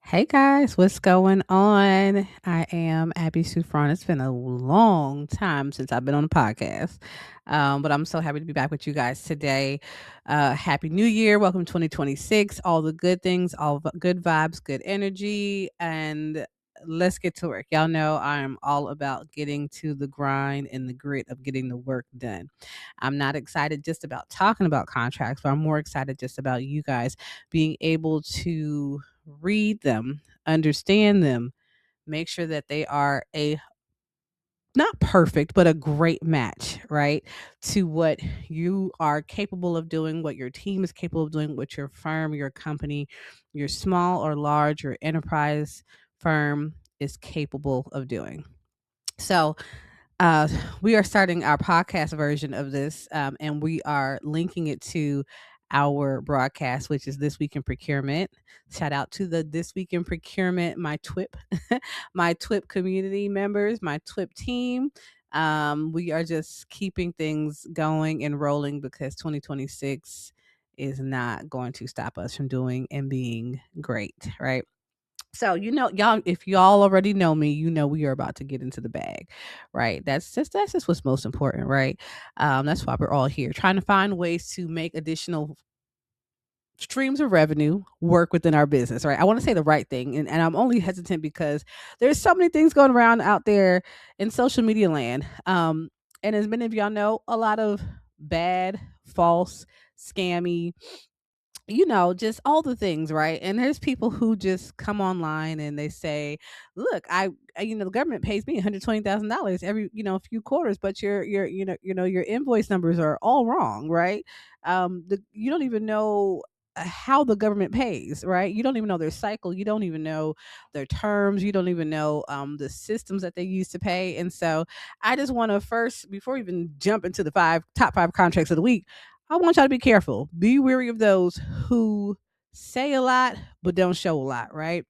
Hey guys, what's going on? I am Abby Sufron. It's been a long time since I've been on a podcast, but I'm so happy to be back with you guys today. Happy New Year. Welcome to 2026. All the good things, good vibes, good energy, and let's get to work. Y'all know I'm all about getting to the grind and the grit of getting the work done. I'm not excited just about talking about contracts, but I'm more excited just about you guys being able to read them, understand them, make sure that they are a not perfect, but a great match, right? To what you are capable of doing, what your team is capable of doing, what your firm, your company, your small or large, your enterprise firm is capable of doing. So, uh, we are starting our podcast version of this, and we are linking it to our broadcast, which is This Week in Procurement. Shout out to the This Week in Procurement, my TWIP, my TWIP community members, my TWIP team. We are just keeping things going and rolling because 2026 is not going to stop us from doing and being great, right? So, y'all, if y'all already know me, we are about to get into the bag, right? That's just what's most important, right? That's why we're all here, trying to find ways to make additional streams of revenue work within our business, right? I want to say the right thing. And I'm only hesitant because there's so many things going around out there in social media land. And as many of y'all know, a lot of bad, false, scammy, just all the things, right? And there's people who just come online and they say, "Look, the government pays me $120,000 every, few quarters, but your invoice numbers are all wrong, right? You don't even know how the government pays, right? You don't even know their cycle. You don't even know their terms. You don't even know the systems that they use to pay. And so, I just want to first, before we even jump into the top five contracts of the week, I want y'all to be careful. Be wary of those who say a lot but don't show a lot, right?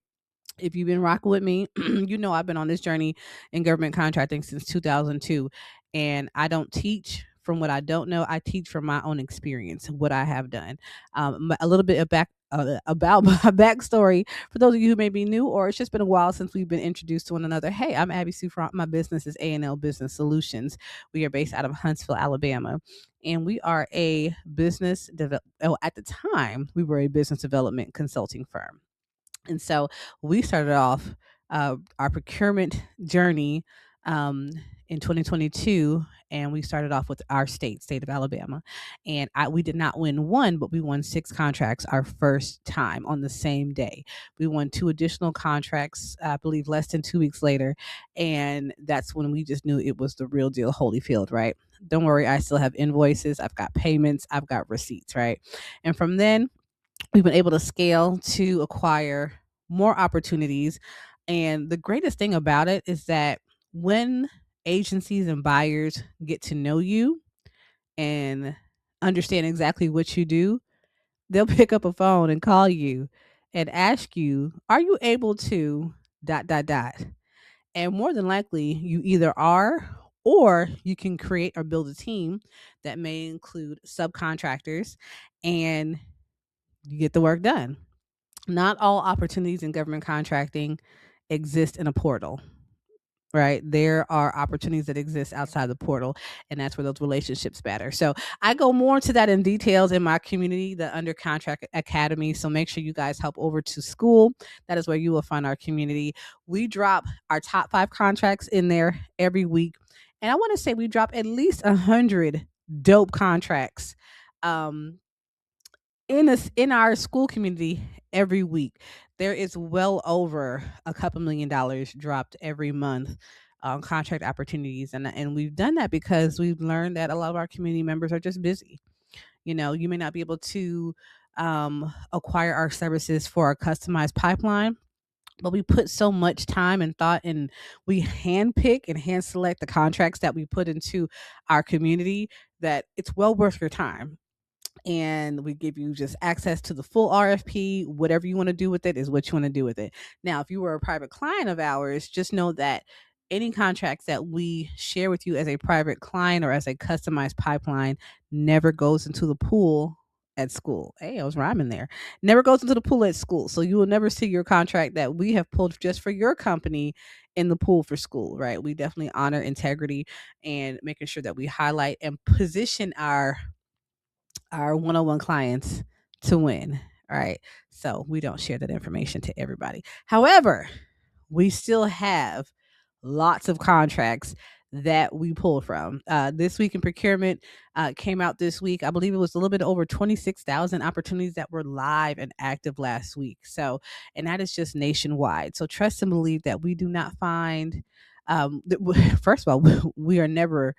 If you've been rocking with me, you know I've been on this journey in government contracting since 2002. And I don't teach from what I don't know. I teach from my own experience, what I have done. A little bit of about my backstory for those of you who may be new, or it's just been a while since we've been introduced to one another. Hey, I'm Abby Sufront. My business is A&L Business Solutions. We are based out of Huntsville, Alabama. And we are a at the time, we were a business development consulting firm. And so we started off our procurement journey um, in 2022, and we started off with our state of Alabama. And we did not win one, but we won six contracts our first time on the same day. We won two additional contracts, I believe, less than 2 weeks later. And that's when we just knew it was the real deal, Holyfield, right? Don't worry, I still have invoices, I've got payments, I've got receipts, right? And from then, we've been able to scale to acquire more opportunities. And the greatest thing about it is that when agencies and buyers get to know you and understand exactly what you do, they'll pick up a phone and call you and ask you, "Are you able to dot dot dot?" And more than likely, you either are, or you can create or build a team that may include subcontractors, and you get the work done. Not all opportunities in government contracting exist in a portal, right? There are opportunities that exist outside the portal, and that's where those relationships matter. So I go more into that in details in my community, the Under Contract Academy. So make sure you guys help over to school. That is where you will find our community. We drop our top five contracts in there every week. And I want to say we drop at least 100 dope contracts. Um, in our school community every week. There is well over a couple $1 million dropped every month on contract opportunities, and we've done that because we've learned that a lot of our community members are just busy. You may not be able to acquire our services for our customized pipeline, but we put so much time and thought, and we handpick and hand select the contracts that we put into our community, that it's well worth your time. And we give you just access to the full RFP. Whatever you want to do with it is what you want to do with it. Now, if you were a private client of ours, just know that any contracts that we share with you as a private client or as a customized pipeline never goes into the pool at school. Hey, I was rhyming there. Never goes into the pool at school. So you will never see your contract that we have pulled just for your company in the pool for school, right? We definitely honor integrity and making sure that we highlight and position our one-on-one clients to win. All right. So we don't share that information to everybody. However, we still have lots of contracts that we pull from. This week in procurement came out this week. I believe it was a little bit over 26,000 opportunities that were live and active last week. So, and that is just nationwide. So, trust and believe that we do not find. First of all, we are never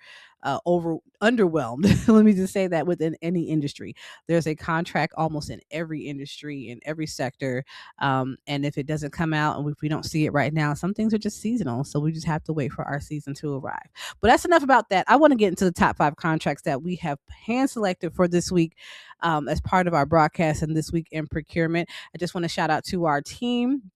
over underwhelmed. Let me just say that within any industry, there's a contract almost in every industry, in every sector, and if it doesn't come out and if we don't see it right now, some things are just seasonal. So we just have to wait for our season to arrive. But that's enough about that. I want to get into the top 5 contracts that we have hand selected for this week as part of our broadcast and this week in procurement. I just want to shout out to our team.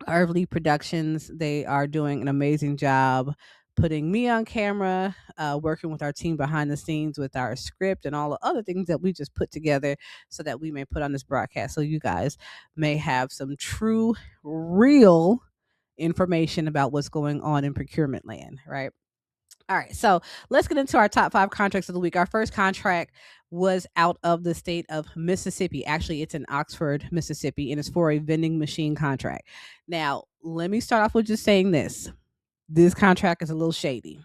Early Productions, they are doing an amazing job putting me on camera, working with our team behind the scenes with our script and all the other things that we just put together so that we may put on this broadcast. So you guys may have some true, real information about what's going on in procurement land, right? All right, so let's get into our top 5 contracts of the week. Our first contract was out of the state of Mississippi. Actually, it's in Oxford, Mississippi, and it's for a vending machine contract. Now, let me start off with just saying this. This contract is a little shady.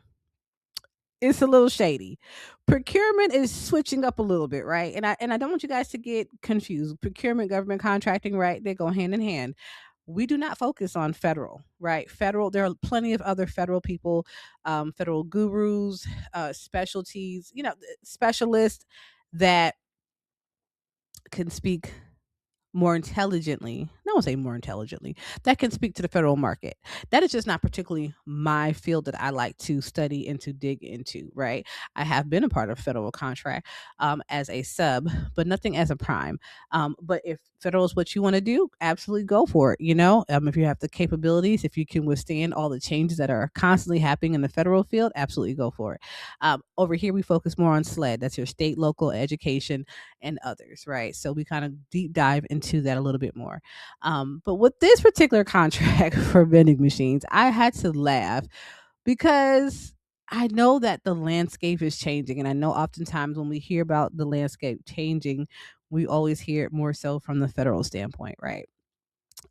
It's a little shady. Procurement is switching up a little bit, right? And I don't want you guys to get confused. Procurement, government contracting, right? They go hand in hand. We do not focus on federal, right? Federal, there are plenty of other federal people, federal gurus, specialties, specialists that can speak more intelligently. No, I won't say more intelligently. That can speak to the federal market. That is just not particularly my field that I like to study and to dig into, right? I have been a part of federal contract as a sub, but nothing as a prime. But if federal is what you want to do, absolutely go for it. If you have the capabilities, if you can withstand all the changes that are constantly happening in the federal field, absolutely go for it. Over here, we focus more on SLED. That's your state, local, education, and others, right? So we kind of deep dive into that a little bit more. But with this particular contract for vending machines, I had to laugh because I know that the landscape is changing. And I know oftentimes when we hear about the landscape changing, we always hear it more so from the federal standpoint, right?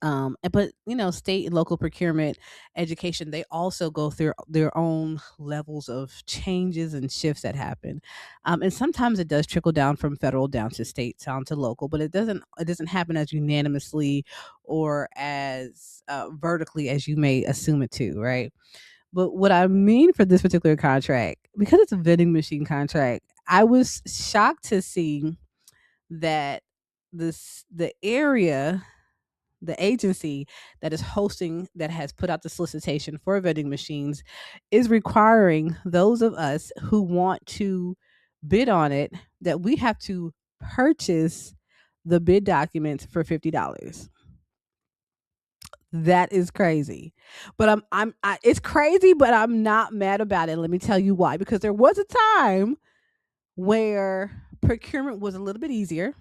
But state and local procurement, education, they also go through their own levels of changes and shifts that happen. And sometimes it does trickle down from federal down to state, down to local, but it doesn't happen as unanimously or as vertically as you may assume it to, right? But what I mean for this particular contract, because it's a vending machine contract, I was shocked to see that the agency that is hosting, that has put out the solicitation for vending machines, is requiring those of us who want to bid on it that we have to purchase the bid documents for $50. That is crazy. But it's crazy, but I'm not mad about it. Let me tell you why. Because there was a time where procurement was a little bit easier,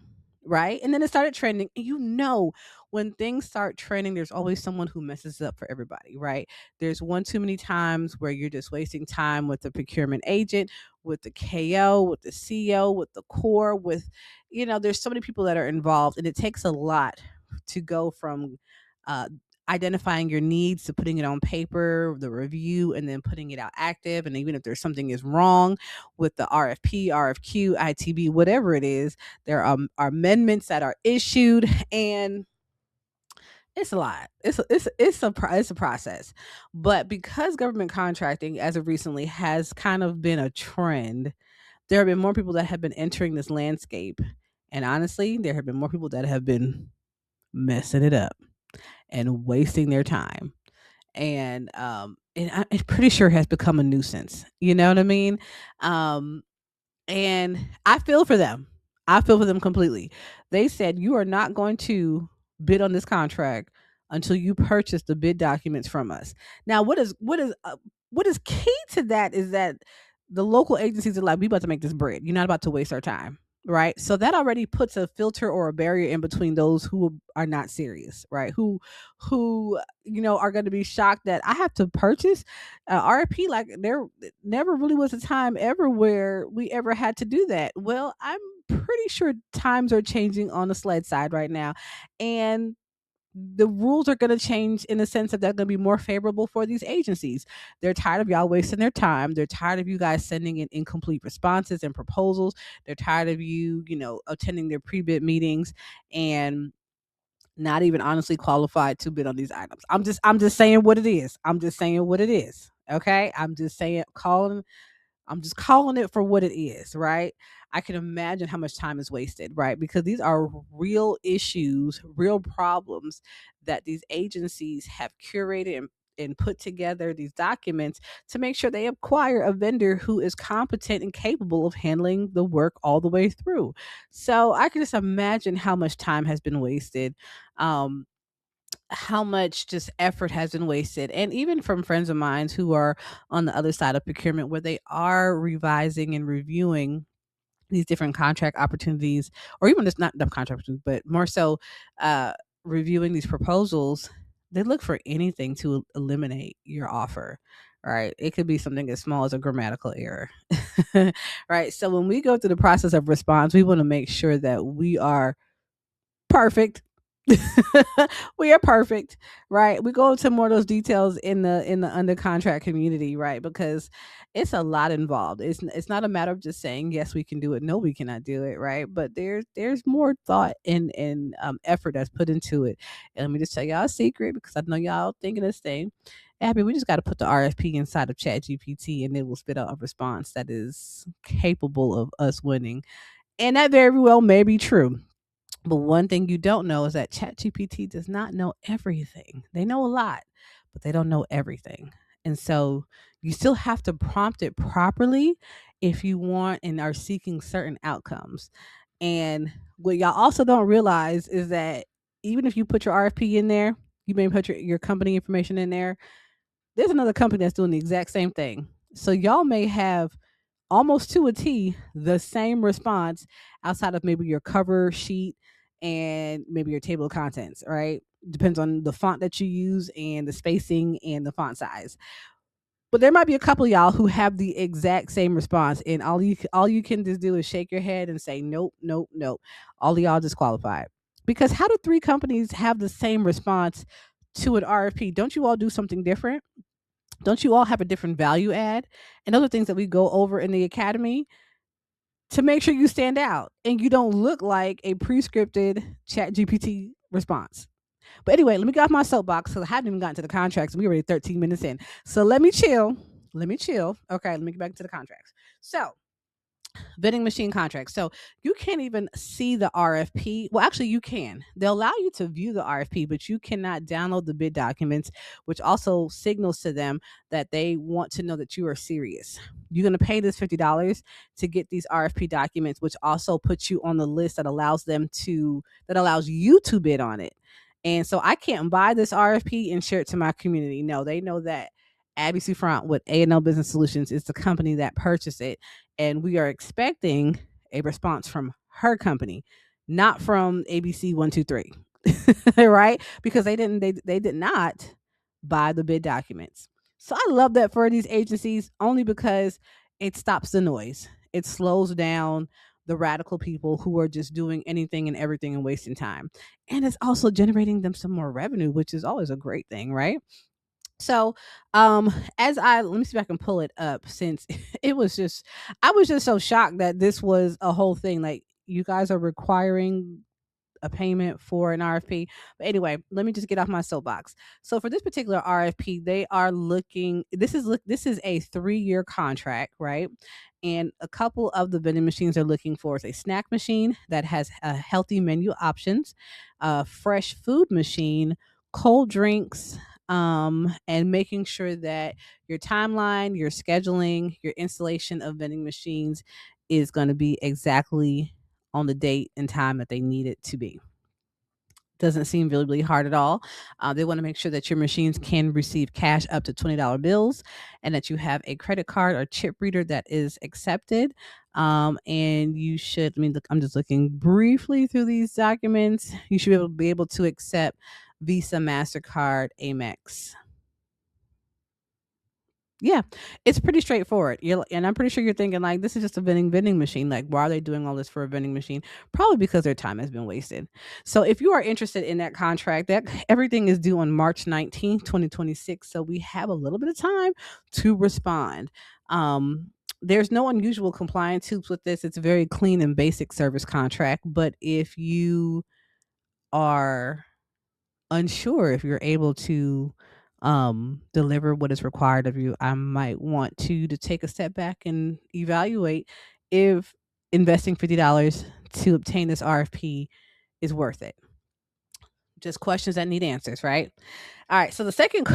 right? And then it started trending. And when things start trending, there's always someone who messes it up for everybody, right? There's one too many times where you're just wasting time with the procurement agent, with the KO, with the CO, with the core, there's so many people that are involved, and it takes a lot to go from uh, identifying your needs to putting it on paper, the review, and then putting it out active. And even if there's something is wrong with the RFP, RFQ, ITB, whatever it is, there are amendments that are issued, and it's a lot. It's a process. But because government contracting, as of recently, has kind of been a trend, there have been more people that have been entering this landscape, and honestly, there have been more people that have been messing it up and wasting their time. And I'm pretty sure it has become a nuisance. You know what I mean? Um, and I feel for them. I feel for them completely. They said you are not going to bid on this contract until you purchase the bid documents from us. Now, what is key to that is that the local agencies are like, we about to make this bread. You're not about to waste our time. right? So that already puts a filter or a barrier in between those who are not serious, right? Who are going to be shocked that I have to purchase RP. Like there never really was a time ever where we ever had to do that. Well, I'm pretty sure times are changing on the sled side right now, and the rules are going to change in the sense that they're going to be more favorable for these agencies. They're tired of y'all wasting their time. They're tired of you guys sending in incomplete responses and proposals. They're tired of you attending their pre-bid meetings and not even honestly qualified to bid on these items. I'm just saying what it is. I'm just saying what it is. Okay? I'm just calling it for what it is, right? I can imagine how much time is wasted, right? Because these are real issues, real problems that these agencies have curated and put together these documents to make sure they acquire a vendor who is competent and capable of handling the work all the way through. So I can just imagine how much time has been wasted. Um, how much just effort has been wasted, and even from friends of mine who are on the other side of procurement where they are revising and reviewing these different contract opportunities, or even just not the contract opportunities, but more so uh reviewing these proposals. They look for anything to eliminate your offer, right? It could be something as small as a grammatical error. Right, so when we go through the process of response, we want to make sure that we are perfect. We are perfect, right? We go into more of those details in the under contract community, right? Because it's a lot involved. It's not a matter of just saying yes, we can do it, no, we cannot do it, right? But there's more thought and effort that's put into it. And let me just tell y'all a secret, because I know y'all thinking this thing. Abby, we just got to put the RFP inside of ChatGPT, and it will spit out a response that is capable of us winning. And that very well may be true, but one thing you don't know is that ChatGPT does not know everything. They know a lot, but they don't know everything. And so you still have to prompt it properly if you want and are seeking certain outcomes. And what y'all also don't realize is that even if you put your RFP in there, you may put your company information in there, there's another company that's doing the exact same thing. So y'all may have almost to a T the same response outside of maybe your cover sheet and maybe your table of contents, right? Depends on the font that you use and the spacing and the font size. But there might be a couple of y'all who have the exact same response, and all you can just do is shake your head and say nope, nope, nope. All of y'all disqualified. Because how do three companies have the same response to an RFP? Don't you all do something different? Don't you all have a different value add? And other things that we go over in the academy to make sure you stand out and you don't look like a pre-scripted chat GPT response. But anyway, let me get off my soapbox because I haven't even gotten to the contracts and we're already 13 minutes in. So let me chill. Let me chill. Okay, let me get back to the contracts. So vending machine contracts. So you can't even see the RFP. Well, actually, you can. They'll allow you to view the RFP, but you cannot download the bid documents, which also signals to them that they want to know that you are serious. You're going to pay this $50 to get these RFP documents, which also puts you on the list that allows you to bid on it. And so I can't buy this RFP and share it to my community. No, they know that Abby Sufrant with A&L Business Solutions is the company that purchased it, and we are expecting a response from her company, not from ABC 123, right? Because they did not buy the bid documents. So I love that for these agencies only because it stops the noise. It slows down the radical people who are just doing anything and everything and wasting time. And it's also generating them some more revenue, which is always a great thing, right? So, as I let me see if I can pull it up since it was just I was just so shocked that this was a whole thing. Like you guys are requiring a payment for an RFP. But anyway, let me just get off my soapbox. So for this particular RFP, they are looking. This is a 3-year contract, right? And a couple of the vending machines are looking for is a snack machine that has healthy menu options, a fresh food machine, cold drinks, and making sure that your timeline, your scheduling, your installation of vending machines is going to be exactly on the date and time that they need it to be. Doesn't seem really, really hard at all. They want to make sure that your machines can receive cash up to $20 bills and that you have a credit card or chip reader that is accepted. And you should, I mean, look, I'm just looking briefly through these documents. You should be able to accept Visa, MasterCard, Amex. Yeah, it's pretty straightforward. And I'm pretty sure you're thinking like, this is just a vending machine. Like, why are they doing all this for a vending machine? Probably because their time has been wasted. So, if you are interested in that contract, that everything is due on March 19th, 2026. So we have a little bit of time to respond. There's no unusual compliance hoops with this. It's a very clean and basic service contract. But if you are unsure if you're able to deliver what is required of you, I might want to take a step back and evaluate if investing $50 to obtain this RFP is worth it. Just questions that need answers, right? All right. So the second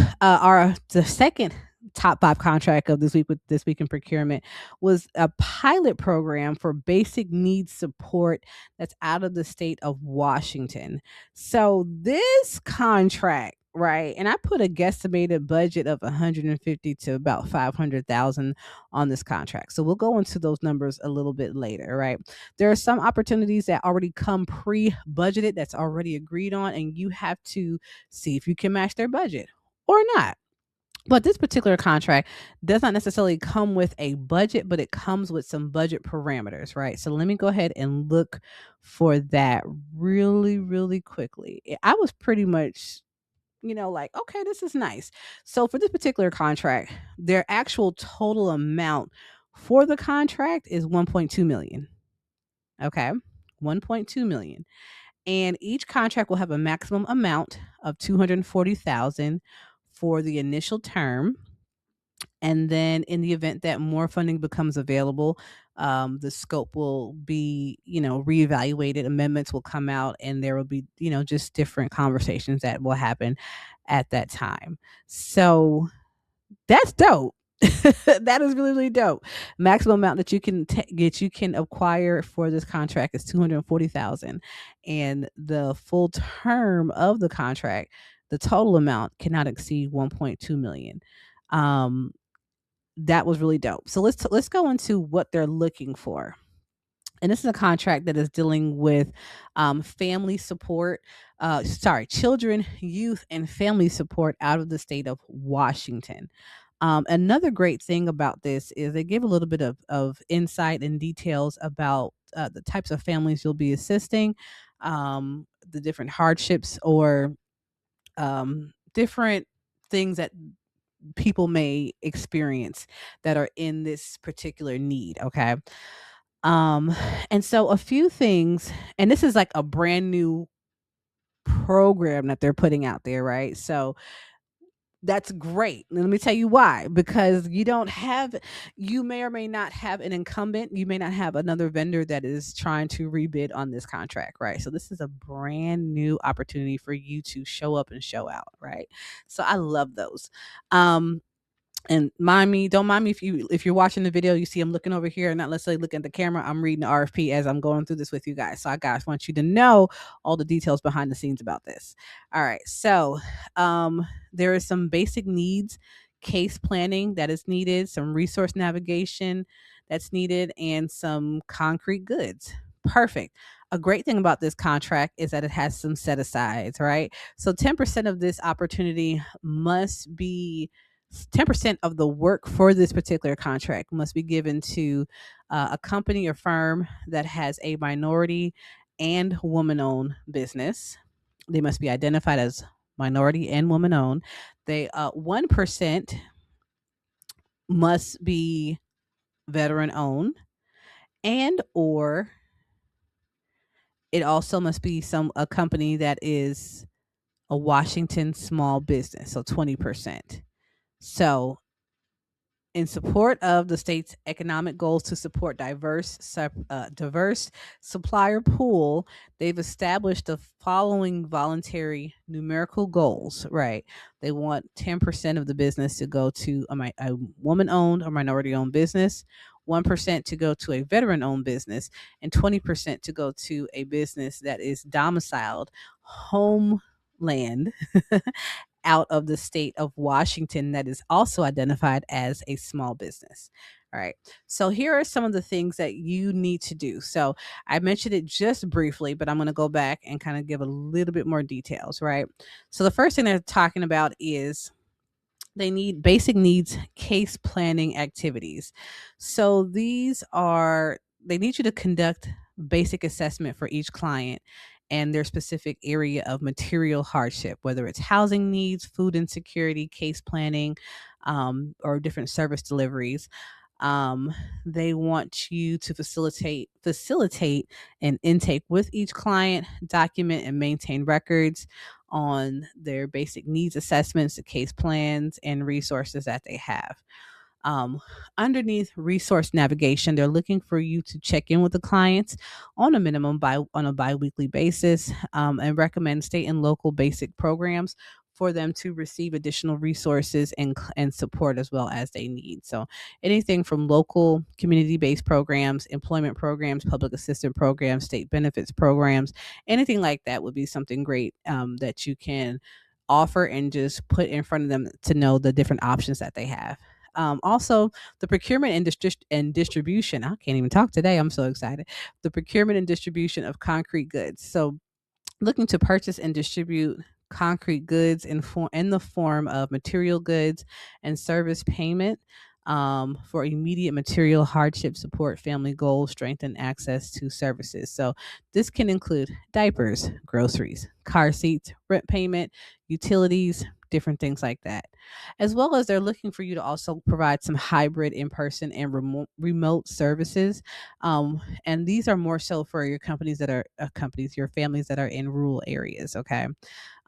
top five contract of this week with This Week in Procurement was a pilot program for basic needs support that's out of the state of Washington. So this contract, right? And I put a guesstimated budget of 150 to about 500,000 on this contract. So we'll go into those numbers a little bit later, right? There are some opportunities that already come pre-budgeted, that's already agreed on, and you have to see if you can match their budget or not. But this particular contract does not necessarily come with a budget, but it comes with some budget parameters, right? So let me go ahead and look for that really, really quickly. I was pretty much, like, okay, this is nice. So for this particular contract, their actual total amount for the contract is 1.2 million. Okay. 1.2 million. And each contract will have a maximum amount of 240,000 for the initial term. And then in the event that more funding becomes available, the scope will be, reevaluated, amendments will come out, and there will be, just different conversations that will happen at that time. So that's dope. That is really, really dope. Maximum amount that you can acquire for this contract is 240,000, and the full term of the contract, the total amount cannot exceed 1.2 million. Um, that was really dope. So let's go into what they're looking for. And this is a contract that is dealing with family support, children, youth, and family support out of the state of Washington. Another great thing about this is they give a little bit of insight and details about the types of families you'll be assisting, the different hardships or different things that people may experience that are in this particular need. Okay. Um, and so a few things, and this is like a brand new program that they're putting out there, right? So that's great. Let me tell you why. Because you may or may not have an incumbent. You may not have another vendor that is trying to rebid on this contract, right? So this is a brand new opportunity for you to show up and show out, right? So I love those. And don't mind me if you're watching the video, you see I'm looking over here and not necessarily looking at the camera. I'm reading the RFP as I'm going through this with you guys. So I guys want you to know all the details behind the scenes about this. All right. So there is some basic needs, case planning that is needed, some resource navigation that's needed, and some concrete goods. Perfect. A great thing about this contract is that it has some set asides, right? So 10% of this opportunity must be 10% of the work for this particular contract must be given to a company or firm that has a minority and woman owned business. They must be identified as minority and woman owned. 1% must be veteran owned, and or it also must be a company that is a Washington small business, so 20%. So in support of the state's economic goals to support diverse supplier pool, they've established the following voluntary numerical goals. Right, they want 10% of the business to go to a woman-owned or minority-owned business, 1% to go to a veteran-owned business, and 20% to go to a business that is domiciled homeland out of the state of Washington that is also identified as a small business. All right. So here are some of the things that you need to do. So I mentioned it just briefly, but I'm going to go back and kind of give a little bit more details, right? So the first thing they're talking about is they need basic needs case planning activities. So these are, they need you to conduct basic assessment for each client and their specific area of material hardship, whether it's housing needs, food insecurity, case planning, or different service deliveries. um, they want you to facilitate an intake with each client, document and maintain records on their basic needs assessments, the case plans, and resources that they have. Um, Underneath resource navigation, they're looking for you to check in with the clients on a minimum on a biweekly basis, and recommend state and local basic programs for them to receive additional resources and support as well as they need. So anything from local community-based programs, employment programs, public assistance programs, state benefits programs, anything like that would be something great, that you can offer and just put in front of them to know the different options that they have. Also, the procurement and distribution. I can't even talk today. I'm so excited. The procurement and distribution of concrete goods. So, looking to purchase and distribute concrete goods in the form of material goods and service payment, for immediate material hardship support family goals, strengthen access to services. So this can include diapers, groceries, car seats, rent payment, utilities, different things like that. As well as they're looking for you to also provide some hybrid in-person and remote services, and these are more so for your companies that are companies, your families that are in rural areas. Okay.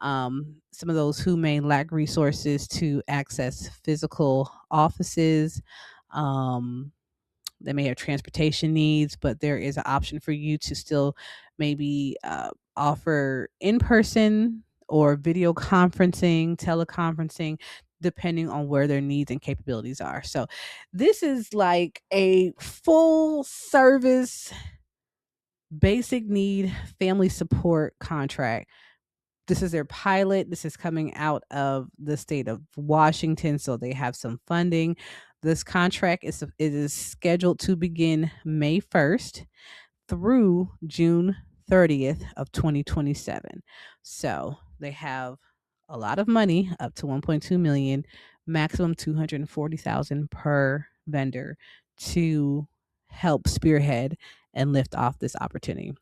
Some of those who may lack resources to access physical offices. Um, they may have transportation needs, but there is an option for you to still maybe offer in person or video conferencing, teleconferencing, depending on where their needs and capabilities are. So, this is like a full service, basic need family support contract. This is their pilot. This is coming out of the state of Washington, so they have some funding. This contract is scheduled to begin May 1st through June 30th of 2027. So they have a lot of money, up to 1.2 million, maximum 240,000 per vendor, to help spearhead and lift off this opportunity.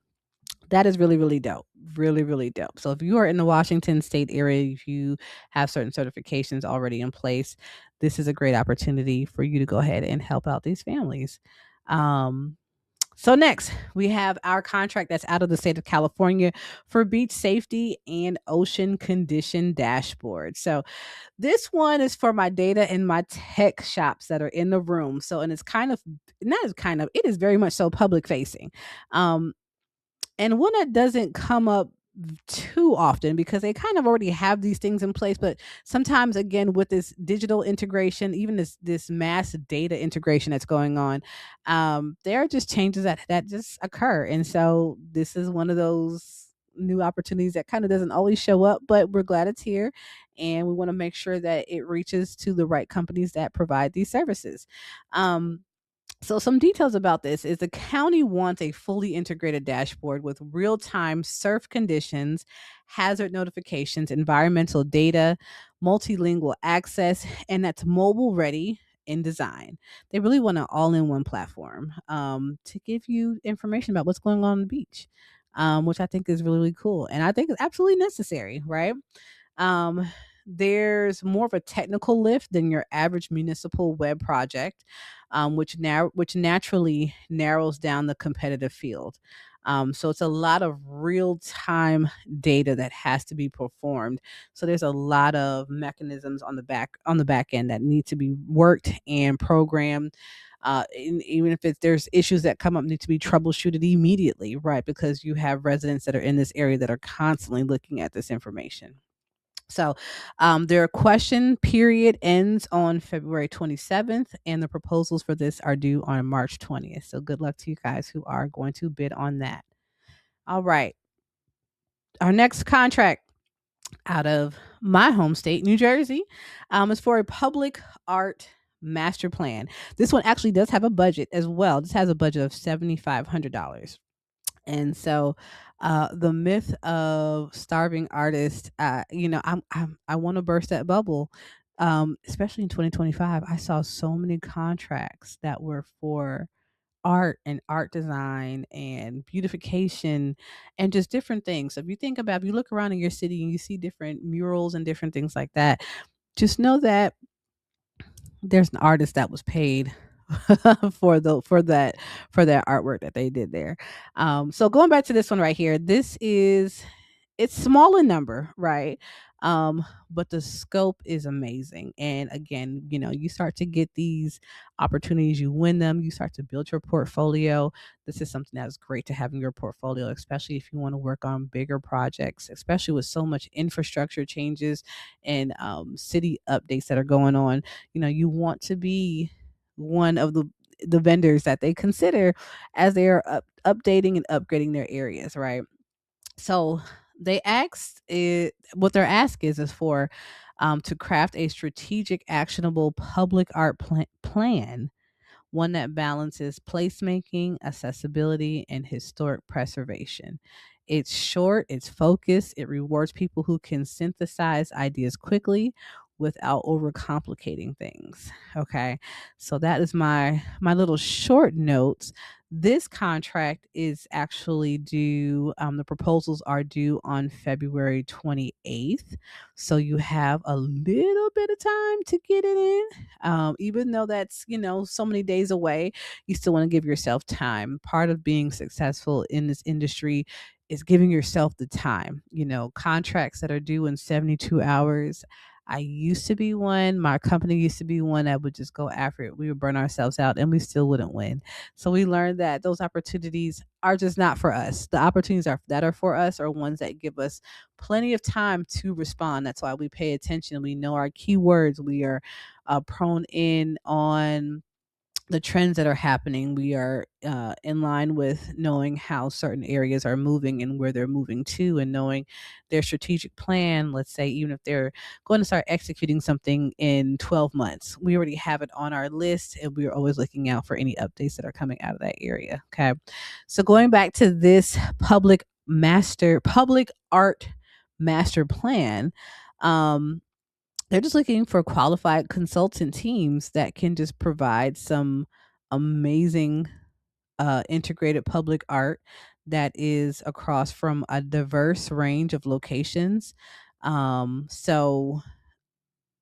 That is really, really dope. Really, really dope. So if you are in the Washington state area, if you have certain certifications already in place, this is a great opportunity for you to go ahead and help out these families. Um, so next, we have our contract that's out of the state of California for beach safety and ocean condition dashboard. So this one is for my data and my tech shops that are in the room. So, and it's kind of, not as kind of, it is very much so public facing. Um, and one that doesn't come up too often because they kind of already have these things in place, but sometimes again with this digital integration, even this mass data integration that's going on, there are just changes that just occur. And so this is one of those new opportunities that kind of doesn't always show up, but we're glad it's here, and we want to make sure that it reaches to the right companies that provide these services. So some details about this is the county wants a fully integrated dashboard with real-time surf conditions, hazard notifications, environmental data, multilingual access, and that's mobile ready in design. They really want an all-in-one platform, to give you information about what's going on the beach, which I think is really, really cool. And I think it's absolutely necessary, right? Um, there's more of a technical lift than your average municipal web project, which naturally narrows down the competitive field. So it's a lot of real time data that has to be performed. So there's a lot of mechanisms on the back end that need to be worked and programmed. Even if there's issues that come up, need to be troubleshooted immediately, right? Because you have residents that are in this area that are constantly looking at this information. So, their question period ends on February 27th, and the proposals for this are due on March 20th. So, good luck to you guys who are going to bid on that. All right. Our next contract out of my home state, New Jersey, is for a public art master plan. This one actually does have a budget as well. This has a budget of $7,500. And so, the myth of starving artists, I want to burst that bubble. Especially in 2025, I saw so many contracts that were for art and art design and beautification and just different things. So if you look around in your city and you see different murals and different things like that, just know that there's an artist that was paid for that artwork that they did there. So going back to this one right here, it's small in number, right? But the scope is amazing. And again, you start to get these opportunities, you win them, you start to build your portfolio. This is something that's great to have in your portfolio, especially if you want to work on bigger projects, especially with so much infrastructure changes and city updates that are going on. You want to be one of the vendors that they consider as they are updating and upgrading their areas, right? So what their ask is for to craft a strategic, actionable public art plan, one that balances placemaking, accessibility, and historic preservation. It's short, it's focused, it rewards people who can synthesize ideas quickly without overcomplicating things. Okay. So that is my little short notes. This contract is actually due, the proposals are due on February 28th. So you have a little bit of time to get it in. Even though that's, so many days away, you still want to give yourself time. Part of being successful in this industry is giving yourself the time. Contracts that are due in 72 hours. I used to be one. My company used to be one that would just go after it. We would burn ourselves out and we still wouldn't win. So we learned that those opportunities are just not for us. The opportunities that are for us are ones that give us plenty of time to respond. That's why we pay attention. We know our keywords. We are prone in on the trends that are happening. We are in line with knowing how certain areas are moving and where they're moving to, and knowing their strategic plan. Let's say, even if they're going to start executing something in 12 months, we already have it on our list and we're always looking out for any updates that are coming out of that area. Okay. So going back to this public art master plan, um, they're just looking for qualified consultant teams that can just provide some amazing integrated public art that is across from a diverse range of locations. So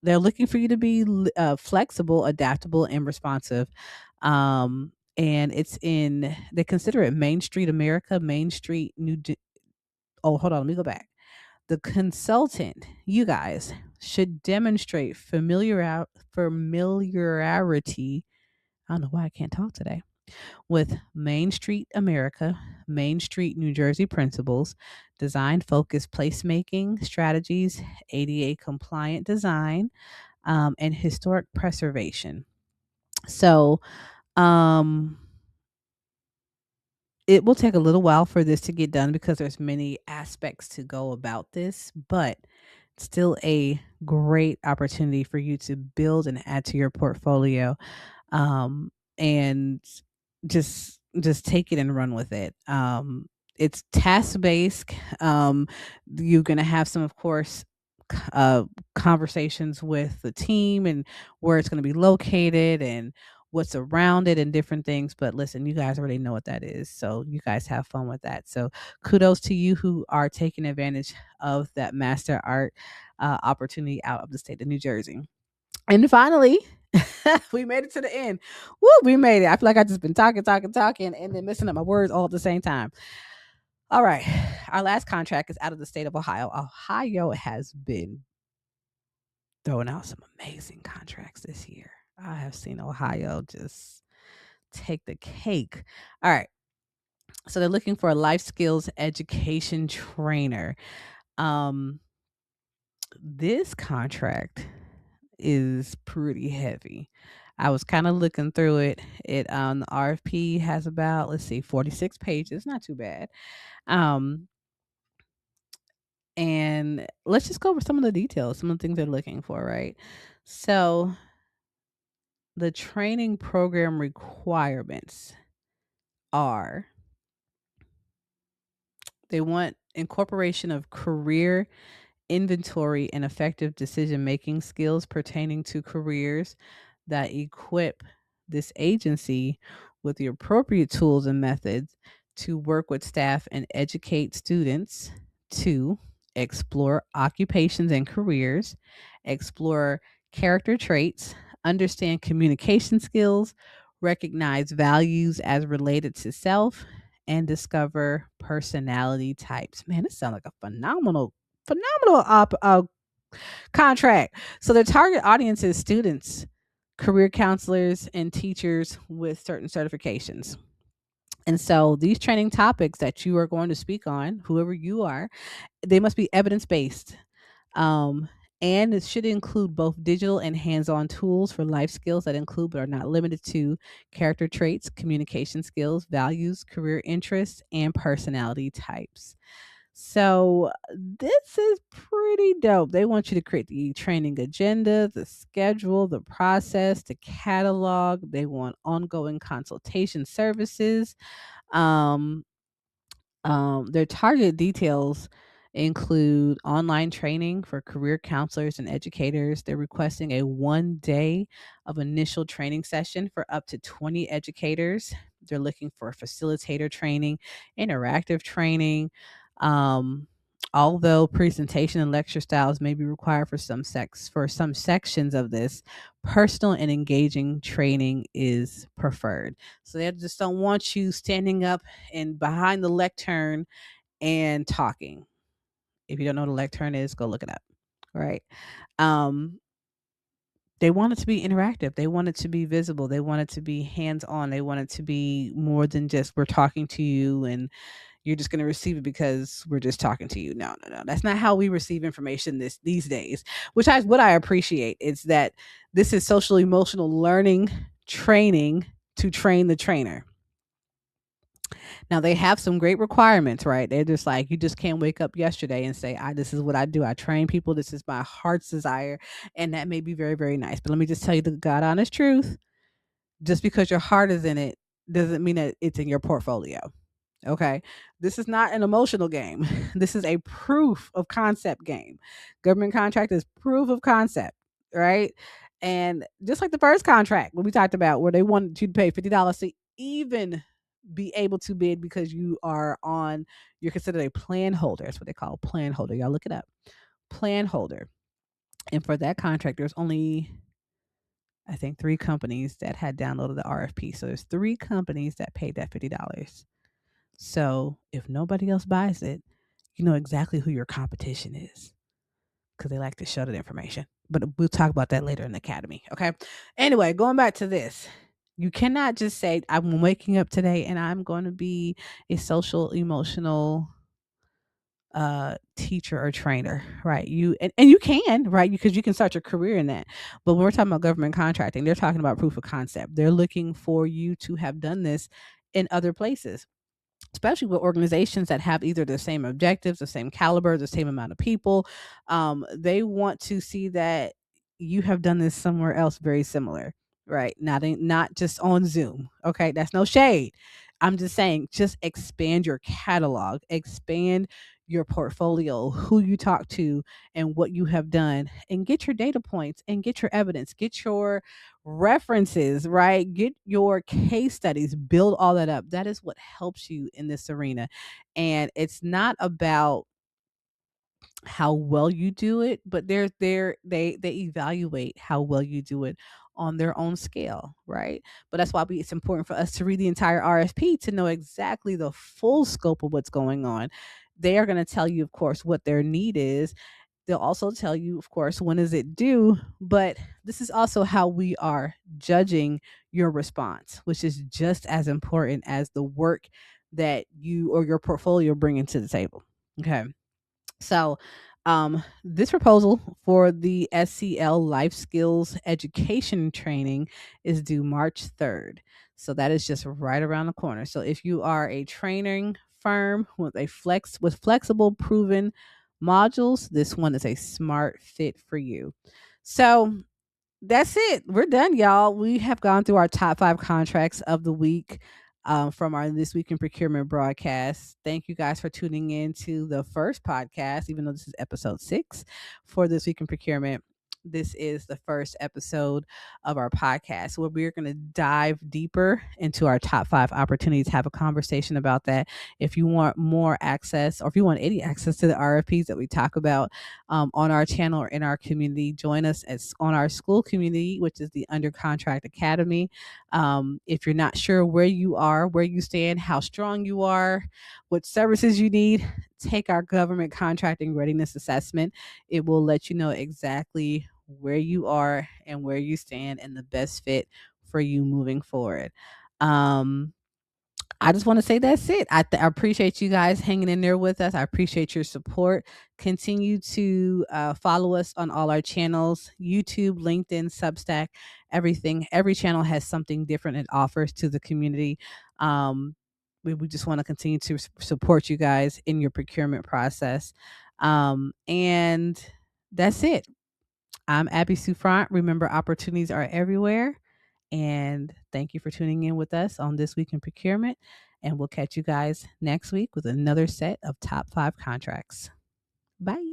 they're looking for you to be flexible, adaptable, and responsive. And they consider it Main Street America, Main Street oh, hold on, let me go back. The consultant, you guys, should demonstrate familiarity. I don't know why I can't talk today. With Main Street America, Main Street New Jersey principles, design focused placemaking strategies, ADA compliant design, and historic preservation. So, um, it will take a little while for this to get done because there's many aspects to go about this, but still a great opportunity for you to build and add to your portfolio, and just take it and run with it. It's task based. You're gonna have some, of course, conversations with the team and where it's gonna be located and what's around it and different things. But listen, you guys already know what that is, so you guys have fun with that. So kudos to you who are taking advantage of that master art opportunity out of the state of New Jersey. And finally, we made it to the end. Woo, we made it. I feel like I just been talking, talking, talking, and then messing up my words all at the same time. All right. Our last contract is out of the state of Ohio. Ohio has been throwing out some amazing contracts this year. I have seen Ohio just take the cake. All right. So they're looking for a life skills education trainer. Um, this contract is pretty heavy. I was kind of looking through it. The RFP has about, let's see, 46 pages. Not too bad. Um and let's just go over some of the details, some of the things they're looking for, right? So the training program requirements are they want incorporation of career inventory and effective decision making skills pertaining to careers that equip this agency with the appropriate tools and methods to work with staff and educate students to explore occupations and careers, explore character traits, understand communication skills, recognize values as related to self, and discover personality types. Man, this sounds like a phenomenal contract. So the target audience is students, career counselors, and teachers with certain certifications. And so these training topics that you are going to speak on, whoever you are, they must be evidence based. Um, and it should include both digital and hands on tools for life skills that include but are not limited to character traits, communication skills, values, career interests, and personality types. So this is pretty dope. They want you to create the training agenda, the schedule, the process, the catalog. They want ongoing consultation services. Um, their target details include online training for career counselors and educators. They're requesting a 1 day of initial training session for up to 20 educators. They're looking for facilitator training, interactive training. Um, Although presentation and lecture styles may be required for some sections of this, personal and engaging training is preferred. So they just don't want you standing up and behind the lectern and talking. If you don't know what a lectern is, go look it up. Right. Um, they want it to be interactive. They want it to be visible. They want it to be hands on. They want it to be more than just we're talking to you and you're just going to receive it because we're just talking to you. No, no, no. That's not how we receive information these days. What I appreciate is that this is social emotional learning training to train the trainer. Now they have some great requirements, right? They're just like you just can't wake up yesterday and say, "I this is what I do. I train people. This is my heart's desire," and that may be very, very nice. But let me just tell you the God honest truth: just because your heart is in it doesn't mean that it's in your portfolio. Okay. This is not an emotional game. This is a proof of concept game. Government contract is proof of concept, right? And just like the first contract, what we talked about, where they wanted you to pay $50 to even be able to bid because you're considered a plan holder. That's what they call a plan holder. Y'all look it up. Plan holder. And for that contract, there's only, I think, 3 companies that had downloaded the RFP. So there's 3 companies that paid that $50. So if nobody else buys it, you know exactly who your competition is because they like to show that information. But we'll talk about that later in the academy. Okay. Anyway, going back to this, you cannot just say, I'm waking up today and I'm going to be a social emotional teacher or trainer, right? And you can, right? Because you can start your career in that. But when we're talking about government contracting, they're talking about proof of concept. They're looking for you to have done this in other places, especially with organizations that have either the same objectives, the same caliber, the same amount of people. They want to see that you have done this somewhere else very similar, right? Not just on Zoom. Okay, that's no shade. I'm just saying, just expand your catalog, expand your portfolio, who you talk to, and what you have done, and get your data points and get your evidence, get your references, right? Get your case studies, build all that up. That is what helps you in this arena. And it's not about how well you do it, but they evaluate how well you do it on their own scale, right? But that's why it's important for us to read the entire RFP to know exactly the full scope of what's going on. They are going to tell you, of course, what their need is. They'll also tell you, of course, when is it due, but this is also how we are judging your response, which is just as important as the work that you or your portfolio bringing to the table. Okay. So, this proposal for the SCL Life Skills Education Training is due March 3rd. So that is just right around the corner. So if you are a training firm with flexible proven modules, this one is a smart fit for you. So That's it. We're done, y'all. We have gone through our top 5 contracts of the week, from our This Week in Procurement broadcast. Thank you guys for tuning in to the first podcast, even though this is episode 6 for This Week in Procurement. This is the first episode of our podcast where we're going to dive deeper into our top 5 opportunities, have a conversation about that. If you want more access, or if you want any access to the RFPs that we talk about, on our channel or in our community, join us on our school community, which is the Under Contract Academy. If you're not sure where you are, where you stand, how strong you are, what services you need, take our government contracting readiness assessment. It will let you know exactly where you are and where you stand and the best fit for you moving forward. Um, I just want to say that's it. I appreciate you guys hanging in there with us. I appreciate your support. Continue to follow us on all our channels: YouTube, LinkedIn, Substack, everything. Every channel has something different it offers to the community. We just want to continue to support you guys in your procurement process. And that's it. I'm Abby Sufrant. Remember, opportunities are everywhere. And thank you for tuning in with us on This Week in Procurement. And we'll catch you guys next week with another set of top 5 contracts. Bye.